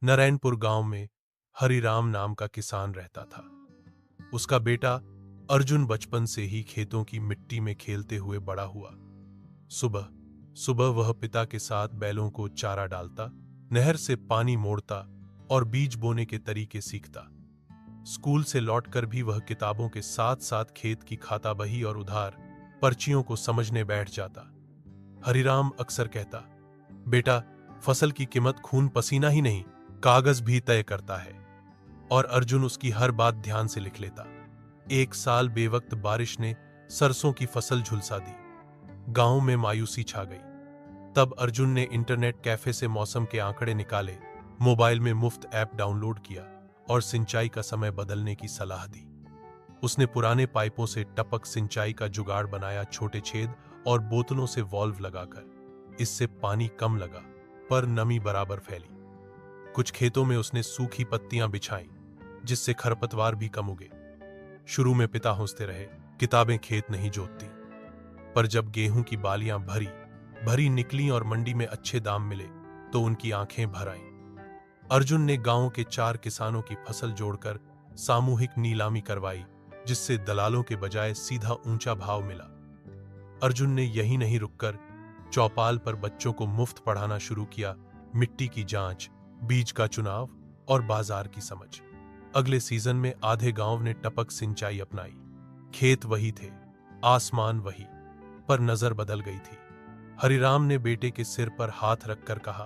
नारायणपुर गांव में हरिराम नाम का किसान रहता था। उसका बेटा अर्जुन बचपन से ही खेतों की मिट्टी में खेलते हुए बड़ा हुआ। सुबह सुबह वह पिता के साथ बैलों को चारा डालता, नहर से पानी मोड़ता और बीज बोने के तरीके सीखता। स्कूल से लौटकर भी वह किताबों के साथ साथ खेत की खाता बही और उधार पर्चियों को समझने बैठ जाता। हरिराम अक्सर कहता, बेटा, फसल की कीमत खून पसीना ही नहीं, कागज भी तय करता है। और अर्जुन उसकी हर बात ध्यान से लिख लेता। एक साल बेवक्त बारिश ने सरसों की फसल झुलसा दी। गांव में मायूसी छा गई। तब अर्जुन ने इंटरनेट कैफे से मौसम के आंकड़े निकाले, मोबाइल में मुफ्त ऐप डाउनलोड किया और सिंचाई का समय बदलने की सलाह दी। उसने पुराने पाइपों से टपक सिंचाई का जुगाड़ बनाया, छोटे छेद और बोतलों से वॉल्व लगाकर। इससे पानी कम लगा पर नमी बराबर फैली। कुछ खेतों में उसने सूखी पत्तियां बिछाई, जिससे खरपतवार भी कम उगे। शुरू में पिता हंसते रहे, किताबें खेत नहीं जोतती। पर जब गेहूं की बालियां भरी भरी निकली और मंडी में अच्छे दाम मिले तो उनकी आंखें भर आईं। अर्जुन ने गांव के 4 किसानों की फसल जोड़कर सामूहिक नीलामी करवाई, जिससे दलालों के बजाय सीधा ऊंचा भाव मिला। अर्जुन ने यही नहीं रुककर चौपाल पर बच्चों को मुफ्त पढ़ाना शुरू किया, मिट्टी की जांच, बीज का चुनाव और बाजार की समझ। अगले सीजन में आधे गांव ने टपक सिंचाई अपनाई। खेत वही थे, आसमान वही, पर नजर बदल गई थी। हरिराम ने बेटे के सिर पर हाथ रखकर कहा,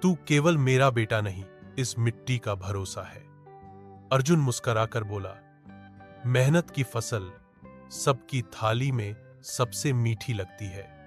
तू केवल मेरा बेटा नहीं, इस मिट्टी का भरोसा है। अर्जुन मुस्कुराकर बोला, मेहनत की फसल सबकी थाली में सबसे मीठी लगती है।